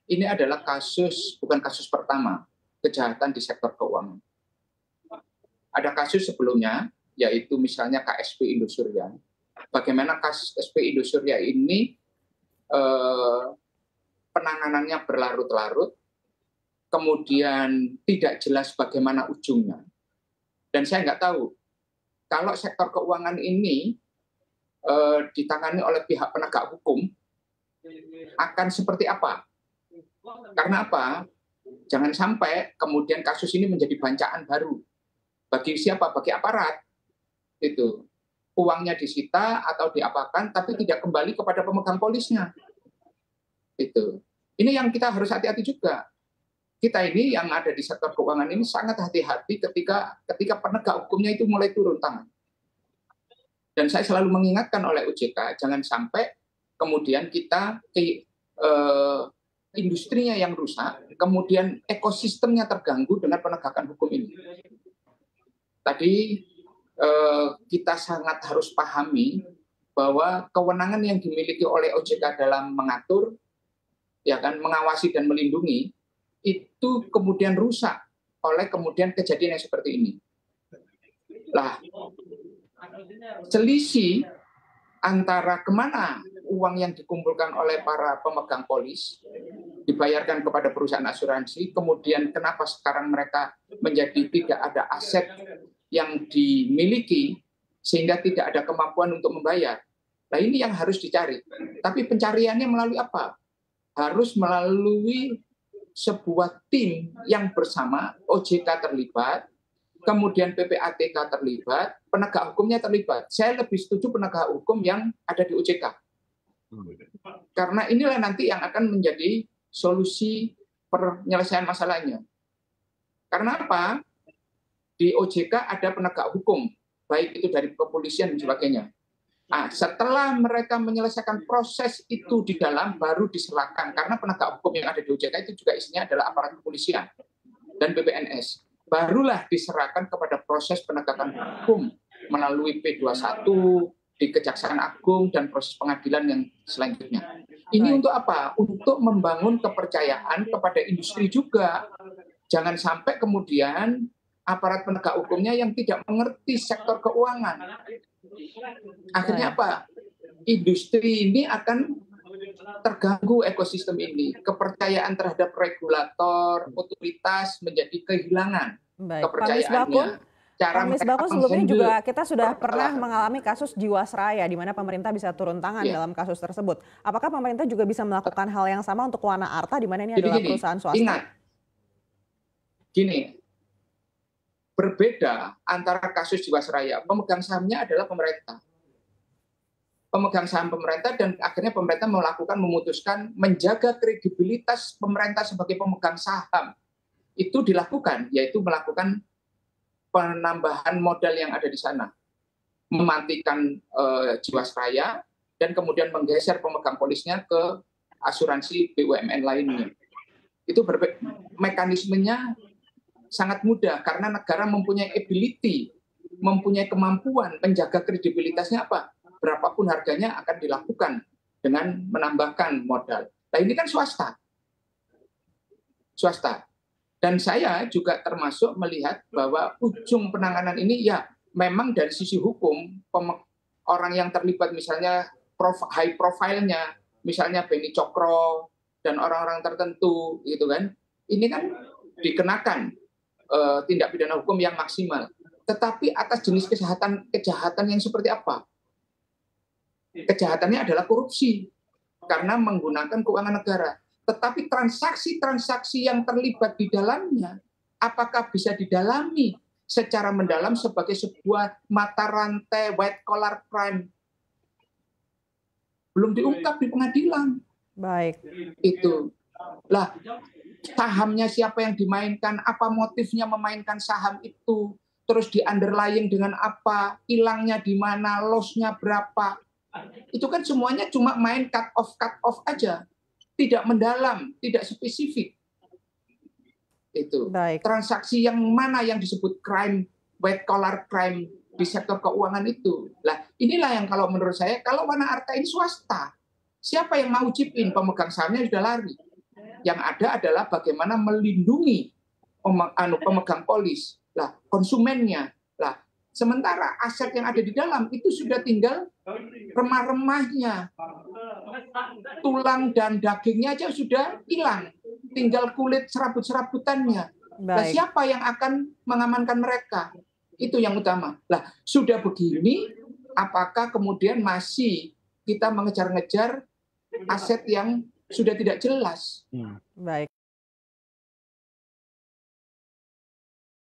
ini adalah bukan kasus pertama kejahatan di sektor keuangan. Ada kasus sebelumnya, yaitu misalnya KSP Indosuria. Bagaimana kasus KSP Indosuria ini penanganannya berlarut-larut, kemudian tidak jelas bagaimana ujungnya. Dan saya nggak tahu, kalau sektor keuangan ini ditangani oleh pihak penegak hukum, akan seperti apa? Karena apa? Jangan sampai kemudian kasus ini menjadi bancaan baru. Bagi siapa? Bagi aparat. Itu. Uangnya disita atau diapakan, tapi tidak kembali kepada pemegang polisnya. Itu. Ini yang kita harus hati-hati juga. Kita ini yang ada di sektor keuangan ini sangat hati-hati ketika penegak hukumnya itu mulai turun tangan. Dan saya selalu mengingatkan oleh OJK, jangan sampai kemudian kita industrinya yang rusak, kemudian ekosistemnya terganggu dengan penegakan hukum ini. Tadi kita sangat harus pahami bahwa kewenangan yang dimiliki oleh OJK dalam mengatur, ya kan, mengawasi dan melindungi, itu kemudian rusak oleh kemudian kejadian yang seperti ini. Lah, selisih antara kemana uang yang dikumpulkan oleh para pemegang polis dibayarkan kepada perusahaan asuransi, kemudian kenapa sekarang mereka menjadi tidak ada aset yang dimiliki sehingga tidak ada kemampuan untuk membayar. Nah, ini yang harus dicari. Tapi pencariannya melalui apa? Harus melalui sebuah tim yang bersama, OJK terlibat, kemudian PPATK terlibat, penegak hukumnya terlibat. Saya lebih setuju penegak hukum yang ada di OJK. Karena inilah nanti yang akan menjadi solusi penyelesaian masalahnya. Karena apa? Di OJK ada penegak hukum, baik itu dari kepolisian dan sebagainya. Nah, setelah mereka menyelesaikan proses itu di dalam, baru diserahkan. Karena penegak hukum yang ada di OJK itu juga isinya adalah aparat kepolisian dan BPNS. Barulah diserahkan kepada proses penegakan hukum melalui P21 di Kejaksaan Agung dan proses pengadilan yang selanjutnya. Ini untuk apa? Untuk membangun kepercayaan kepada industri juga. Jangan sampai kemudian aparat penegak hukumnya yang tidak mengerti sektor keuangan. Akhirnya apa? Industri ini akan terganggu ekosistem ini. Kepercayaan terhadap regulator, otoritas menjadi kehilangan kepercayaannya. Pak Misbakun, sebelumnya juga kita sudah pernah mengalami kasus Jiwasraya di mana pemerintah bisa turun tangan dalam kasus tersebut. Apakah pemerintah juga bisa melakukan hal yang sama untuk Wana Arta di mana ini adalah perusahaan swasta? Ingat, gini, berbeda antara kasus Jiwasraya. Pemegang sahamnya adalah pemerintah. Pemegang saham pemerintah, dan akhirnya pemerintah memutuskan menjaga kredibilitas pemerintah sebagai pemegang saham. Itu dilakukan, yaitu melakukan penambahan modal yang ada di sana. Mematikan Jiwasraya dan kemudian menggeser pemegang polisnya ke asuransi BUMN lainnya. Itu mekanismenya sangat mudah karena negara mempunyai ability, mempunyai kemampuan menjaga kredibilitasnya apa? Berapapun harganya akan dilakukan dengan menambahkan modal. Nah, ini kan swasta. Dan saya juga termasuk melihat bahwa ujung penanganan ini ya memang dari sisi hukum, orang yang terlibat misalnya high profile-nya, misalnya Beni Cokro dan orang-orang tertentu gitu kan, ini kan dikenakan tindak pidana hukum yang maksimal. Tetapi atas jenis kejahatan yang seperti apa? Kejahatannya adalah korupsi karena menggunakan keuangan negara. Tetapi transaksi-transaksi yang terlibat di dalamnya, apakah bisa didalami secara mendalam sebagai sebuah mata rantai white collar crime? Belum diungkap di pengadilan. Baik. Itu. Lah, sahamnya siapa yang dimainkan, apa motifnya memainkan saham itu, terus di underlying dengan apa, hilangnya di mana, loss-nya berapa. Itu kan semuanya cuma main cut off aja. Tidak mendalam, tidak spesifik. Itu. Baik. Transaksi yang mana yang disebut crime, white collar crime di sektor keuangan itu. Lah, inilah yang kalau menurut saya, kalau Wana Arta ini swasta, siapa yang mau chip in? Pemegang sahamnya sudah lari. Yang ada adalah bagaimana melindungi pemegang polis, lah konsumennya. Lah sementara aset yang ada di dalam itu sudah tinggal remah-remahnya, tulang dan dagingnya aja sudah hilang, tinggal kulit serabut-serabutannya. Nah, siapa yang akan mengamankan mereka? Itu yang utama. Lah sudah begini, apakah kemudian masih kita mengejar-ngejar aset yang sudah tidak jelas? Baik.